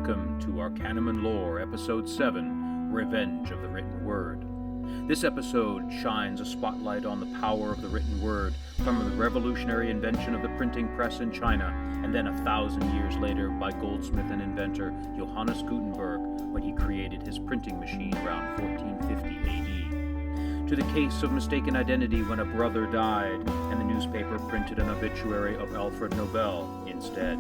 Welcome to Arcanum Lore, Episode 7, Revenge of the Written Word. This episode shines a spotlight on the power of the written word from the revolutionary invention of the printing press in China, and then 1,000 years later by goldsmith and inventor Johannes Gutenberg when he created his printing machine around 1450 AD. To the case of mistaken identity when a brother died and the newspaper printed an obituary of Alfred Nobel instead.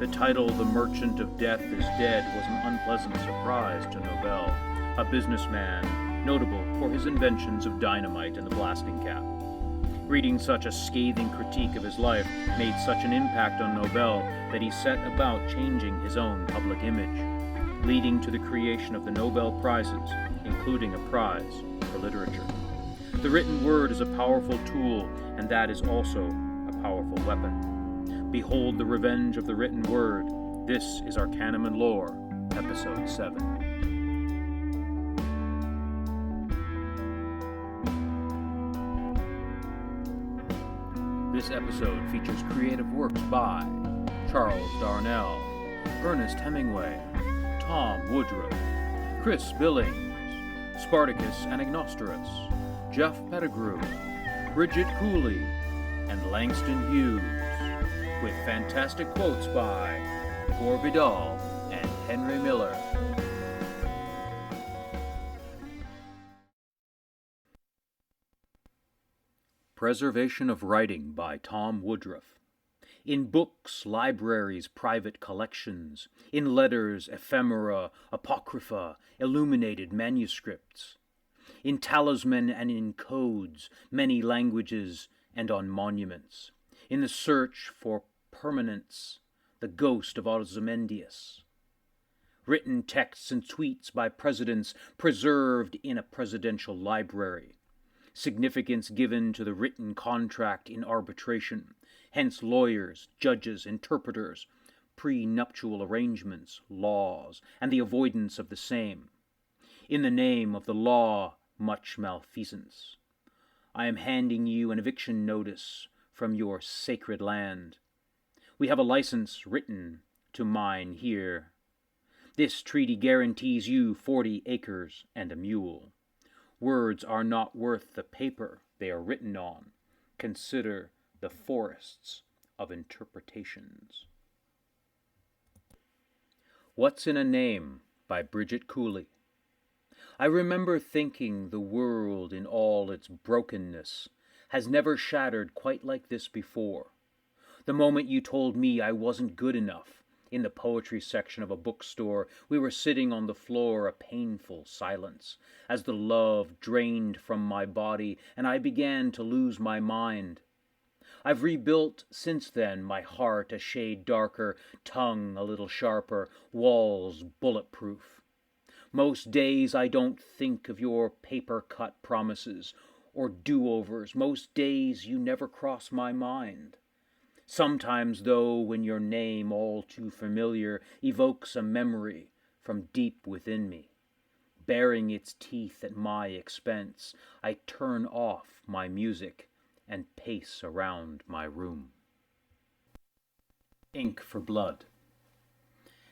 The title, The Merchant of Death is Dead, was an unpleasant surprise to Nobel, a businessman notable for his inventions of dynamite and the blasting cap. Reading such a scathing critique of his life made such an impact on Nobel that he set about changing his own public image, leading to the creation of the Nobel Prizes, including a prize for literature. The written word is a powerful tool, and that is also a powerful weapon. Behold the revenge of the written word. This is Arcanum Lore, Episode 7. This episode features creative works by Charles Darnell, Ernest Hemingway, Thom Woodruff, Billings, Spartakos Anagnostaras, Jeff Pettigrew, Brigid Cooley, and Langston Hughes, with fantastic quotes by Gore, Vidal, and Henry Miller. Preservation of Writing by Thom Woodruff. In books, libraries, private collections, in letters, ephemera, apocrypha, illuminated manuscripts, in talisman and in codes, many languages, and on monuments, in the search for permanence, the ghost of Ozymandias. Written texts and tweets by presidents preserved in a presidential library. Significance given to the written contract in arbitration, hence lawyers, judges, interpreters, prenuptial arrangements, laws, and the avoidance of the same. In the name of the law, much malfeasance. I am handing you an eviction notice from your sacred land. We have a license written to mine here. This treaty guarantees you 40 acres and a mule. Words are not worth the paper they are written on. Consider the forests of interpretations. What's in a Name by Brigid Cooley. I remember thinking the world in all its brokenness has never shattered quite like this before. The moment you told me I wasn't good enough, in the poetry section of a bookstore, we were sitting on the floor, a painful silence, as the love drained from my body and I began to lose my mind. I've rebuilt since then, my heart a shade darker, tongue a little sharper, walls bulletproof. Most days I don't think of your paper-cut promises or do-overs. Most days you never cross my mind. Sometimes, though, when your name, all too familiar, evokes a memory from deep within me, baring its teeth at my expense, I turn off my music and pace around my room. Ink for Blood.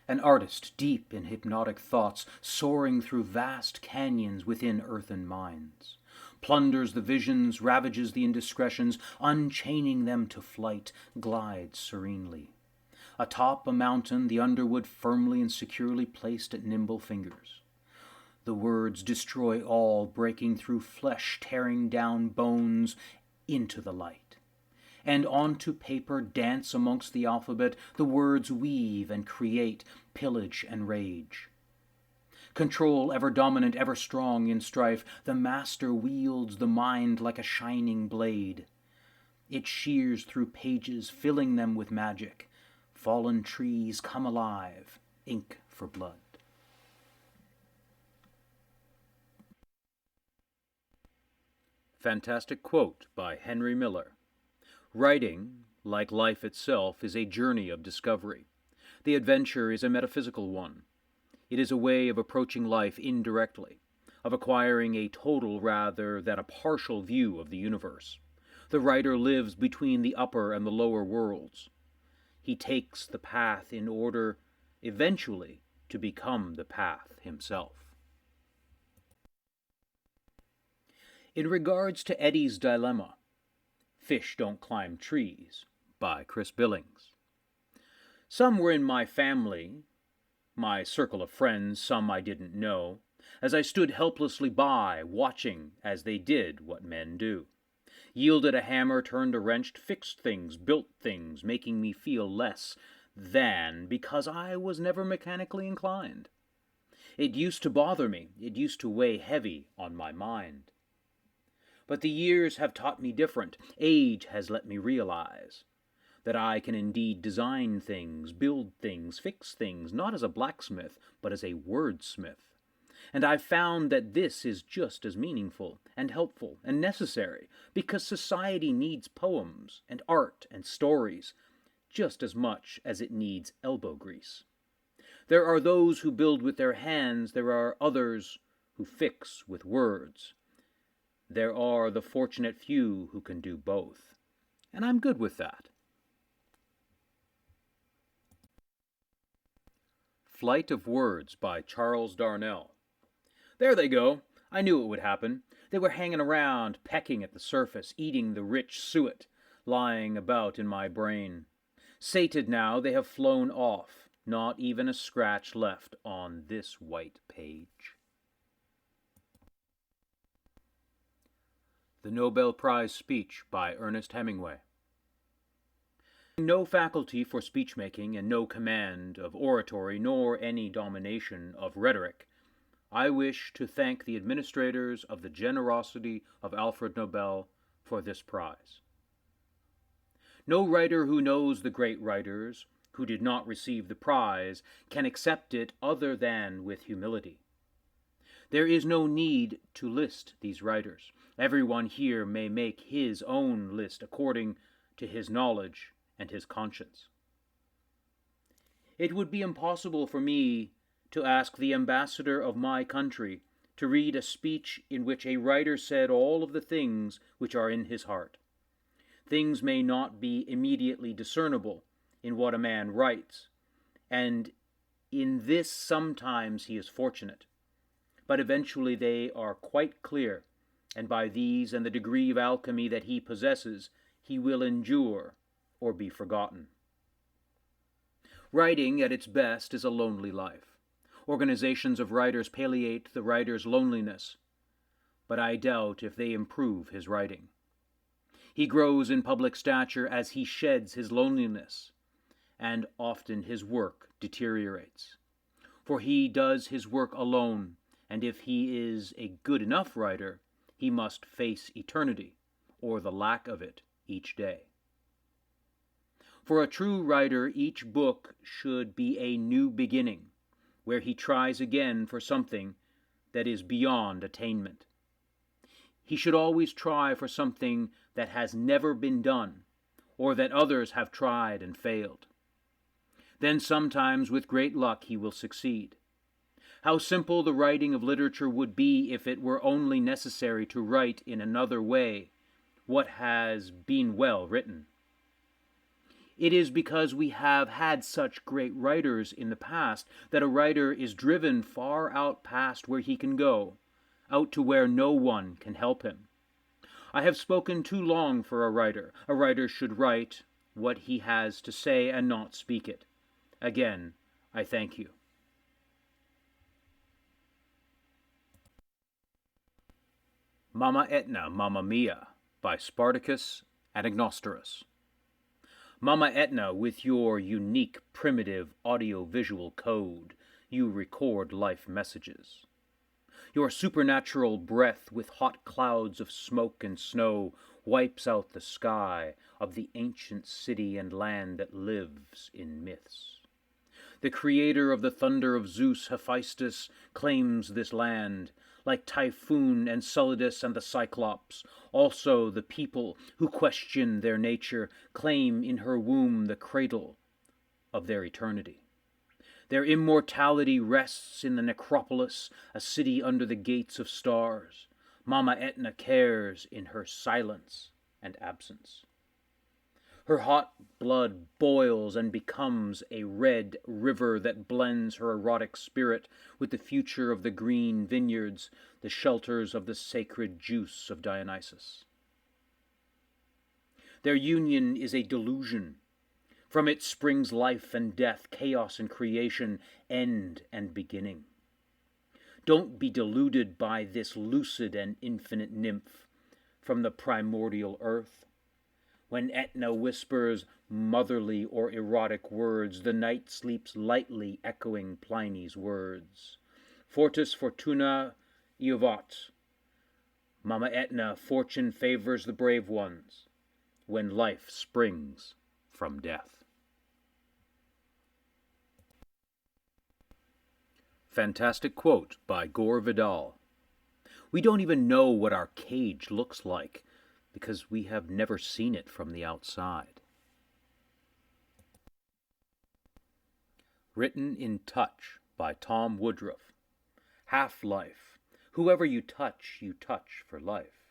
An artist deep in hypnotic thoughts, soaring through vast canyons within earthen mines, plunders the visions, ravages the indiscretions, unchaining them to flight, glides serenely. Atop a mountain, the underwood firmly and securely placed at nimble fingers. The words destroy all, breaking through flesh, tearing down bones into the light. And onto paper dance amongst the alphabet, the words weave and create, pillage and rage. Control ever dominant, ever strong in strife, the master wields the mind like a shining blade. It shears through pages, filling them with magic. Fallen trees come alive, ink for blood. Fantastic quote by Henry Miller. Writing, like life itself, is a journey of discovery. The adventure is a metaphysical one. It is a way of approaching life indirectly, of acquiring a total rather than a partial view of the universe. The writer lives between the upper and the lower worlds. He takes the path in order eventually to become the path himself. In regards to Eddie's dilemma, Fish Don't Climb Trees by Chris Billings. Some were in my family, my circle of friends, some I didn't know, as I stood helplessly by, watching as they did what men do. Yielded a hammer, turned a wrench, fixed things, built things, making me feel less than because I was never mechanically inclined. It used to bother me, it used to weigh heavy on my mind. But the years have taught me different. Age has let me realize that I can indeed design things, build things, fix things, not as a blacksmith, but as a wordsmith. And I've found that this is just as meaningful and helpful and necessary, because society needs poems and art and stories just as much as it needs elbow grease. There are those who build with their hands, there are others who fix with words. There are the fortunate few who can do both, and I'm good with that. Flight of Words by Charles Darnell. There they go. I knew it would happen. They were hanging around, pecking at the surface, eating the rich suet lying about in my brain. Sated now, they have flown off, not even a scratch left on this white page. The Nobel Prize Speech by Ernest Hemingway. No faculty for speech-making and no command of oratory nor any domination of rhetoric, I wish to thank the administrators of the generosity of Alfred Nobel for this prize. No writer who knows the great writers who did not receive the prize can accept it other than with humility. There is no need to list these writers. Everyone here may make his own list according to his knowledge and his conscience. It would be impossible for me to ask the ambassador of my country to read a speech in which a writer said all of the things which are in his heart. Things may not be immediately discernible in what a man writes, and in this sometimes he is fortunate, but eventually they are quite clear, and by these and the degree of alchemy that he possesses, he will endure or be forgotten. Writing at its best is a lonely life. Organizations of writers palliate the writer's loneliness, but I doubt if they improve his writing. He grows in public stature as he sheds his loneliness, and often his work deteriorates. For he does his work alone, and if he is a good enough writer, he must face eternity, or the lack of it, each day. For a true writer, each book should be a new beginning, where he tries again for something that is beyond attainment. He should always try for something that has never been done, or that others have tried and failed. Then sometimes, with great luck, he will succeed. How simple the writing of literature would be if it were only necessary to write in another way what has been well written. It is because we have had such great writers in the past that a writer is driven far out past where he can go, out to where no one can help him. I have spoken too long for a writer. A writer should write what he has to say and not speak it. Again, I thank you. Mamma Etna, Mamma Mia by Spartakos, Anagnostaras. Mamma Etna, with your unique, primitive audio-visual code, you record life messages. Your supernatural breath with hot clouds of smoke and snow wipes out the sky of the ancient city and land that lives in myths. The creator of the thunder of Zeus, Hephaestus, claims this land, like Typhoon, Enceladus, and the Cyclops. Also the people who question their nature claim in her womb the cradle of their eternity. Their immortality rests in the necropolis, a city under the gates of stars. Mamma Etna cares in her silence and absence. Her hot blood boils and becomes a red river that blends her erotic spirit with the future of the green vineyards, the shelters of the sacred juice of Dionysus. Their union is a delusion. From it springs life and death, chaos and creation, end and beginning. Don't be deluded by this lucid and infinite nymph from the primordial earth. When Etna whispers motherly or erotic words, the night sleeps lightly, echoing Pliny's words. Fortis fortuna iovat. Mama Etna, fortune favors the brave ones when life springs from death. Fantastic quote by Gore Vidal. We don't even know what our cage looks like because we have never seen it from the outside. Written in Touch by Thom Woodruff. Half-life. Whoever you touch for life.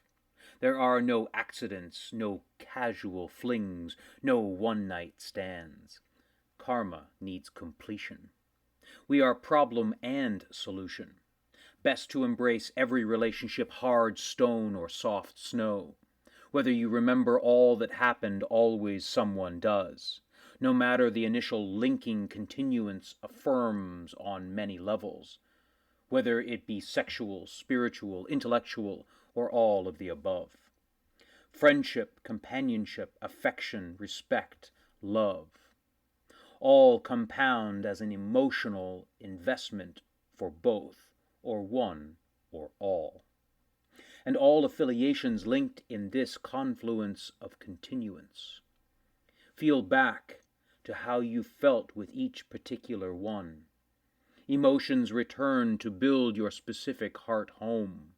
There are no accidents, no casual flings, no one-night stands. Karma needs completion. We are problem and solution. Best to embrace every relationship, hard stone or soft snow. Whether you remember all that happened, always someone does. No matter the initial linking, continuance affirms on many levels. Whether it be sexual, spiritual, intellectual, or all of the above. Friendship, companionship, affection, respect, love. All compound as an emotional investment for both, or one, or all. And all affiliations linked in this confluence of continuance. Feel back to how you felt with each particular one. Emotions return to build your specific heart home,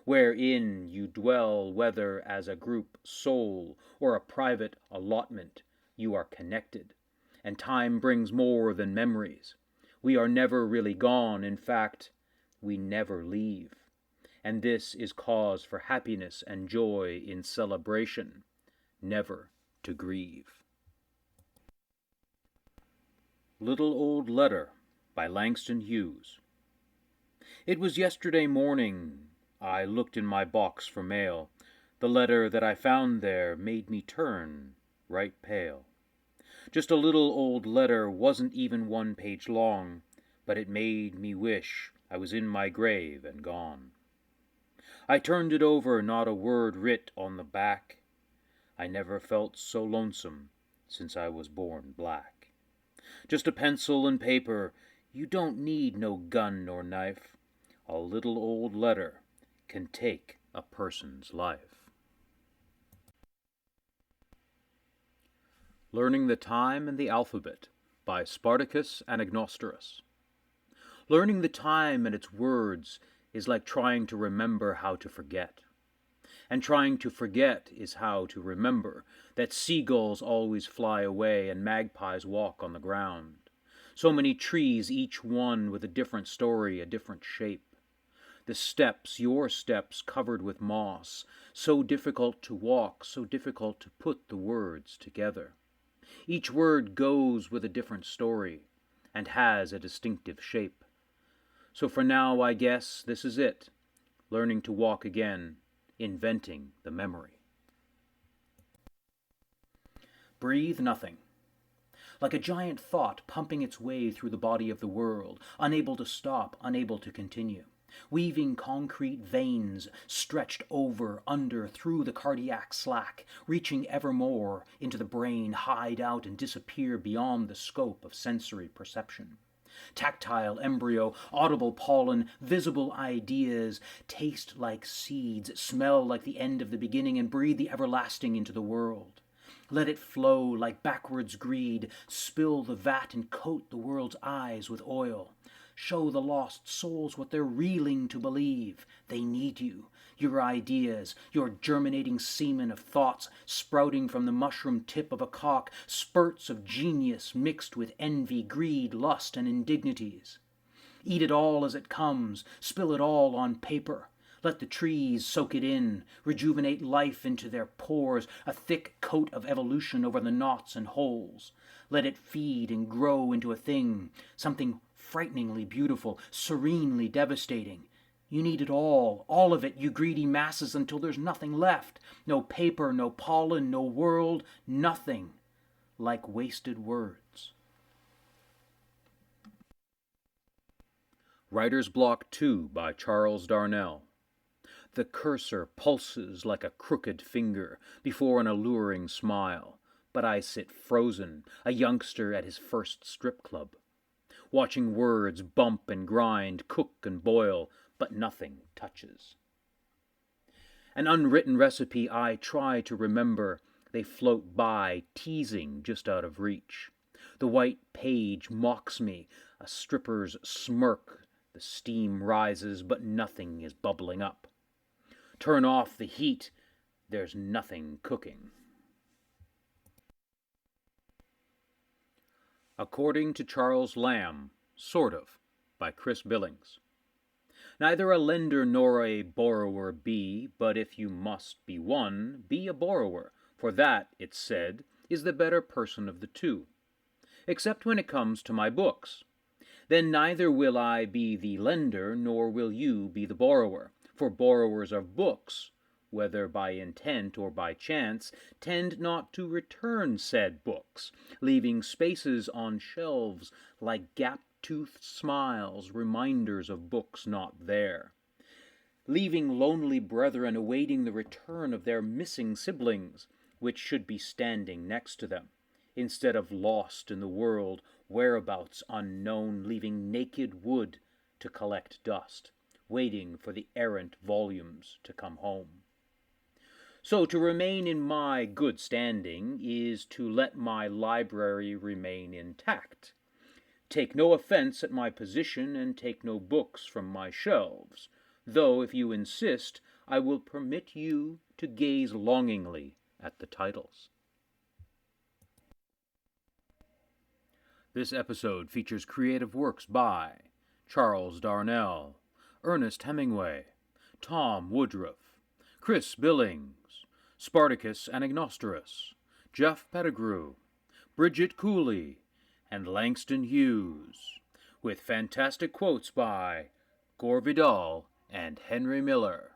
wherein you dwell, whether as a group soul or a private allotment, you are connected. And time brings more than memories. We are never really gone. In fact, we never leave. And this is cause for happiness and joy in celebration, never to grieve. Little Old Letter by Langston Hughes. It was yesterday morning. I looked in my box for mail. The letter that I found there made me turn right pale. Just a little old letter, wasn't even 1 page long, but it made me wish I was in my grave and gone. I turned it over, not a word writ on the back. I never felt so lonesome since I was born black. Just a pencil and paper, you don't need no gun nor knife. A little old letter can take a person's life. Learning the Time and the Alphabet by Spartakos Anagnostaras. Learning the time and its words is like trying to remember how to forget. And trying to forget is how to remember that seagulls always fly away and magpies walk on the ground. So many trees, each one with a different story, a different shape. The steps, your steps, covered with moss, so difficult to walk, so difficult to put the words together. Each word goes with a different story, and has a distinctive shape. So for now, I guess this is it, learning to walk again, inventing the memory. Breathe nothing. Like a giant thought pumping its way through the body of the world, unable to stop, unable to continue. Weaving concrete veins stretched over, under, through the cardiac slack, reaching ever more into the brain, hide out and disappear beyond the scope of sensory perception. Tactile embryo, audible pollen, visible ideas, taste like seeds, smell like the end of the beginning, and breathe the everlasting into the world. Let it flow like backwards greed, spill the vat and coat the world's eyes with oil. Show the lost souls what they're reeling to believe. They need you, your ideas, your germinating semen of thoughts sprouting from the mushroom tip of a cock, spurts of genius mixed with envy, greed, lust, and indignities. Eat it all as it comes, spill it all on paper. Let the trees soak it in, rejuvenate life into their pores, a thick coat of evolution over the knots and holes. Let it feed and grow into a thing, something frighteningly beautiful, serenely devastating. You need it all of it, you greedy masses, until there's nothing left. No paper, no pollen, no world, nothing. Like wasted words. Writer's Block 2 by Charles Darnell. The cursor pulses like a crooked finger before an alluring smile, but I sit frozen, a youngster at his first strip club, watching words bump and grind, cook and boil, but nothing touches. An unwritten recipe I try to remember, they float by, teasing just out of reach. The white page mocks me, a stripper's smirk, the steam rises, but nothing is bubbling up. Turn off the heat, there's nothing cooking. According to Charles Lamb, Sort of, by Chris Billings. Neither a lender nor a borrower be, but if you must be one, be a borrower, for that, it's said, is the better person of the two. Except when it comes to my books. Then neither will I be the lender, nor will you be the borrower, for borrowers of books, whether by intent or by chance, tend not to return said books, leaving spaces on shelves like gap-toothed smiles, reminders of books not there, leaving lonely brethren awaiting the return of their missing siblings, which should be standing next to them, instead of lost in the world, whereabouts unknown, leaving naked wood to collect dust, waiting for the errant volumes to come home. So to remain in my good standing is to let my library remain intact. Take no offense at my position, and take no books from my shelves, though if you insist, I will permit you to gaze longingly at the titles. This episode features creative works by Charles Darnell, Ernest Hemingway, Thom Woodruff, Chris Billings, Spartakos Anagnostaras, Jeff Pettigrew, Brigid Cooley, and Langston Hughes, with fantastic quotes by Gore, Vidal, and Henry Miller.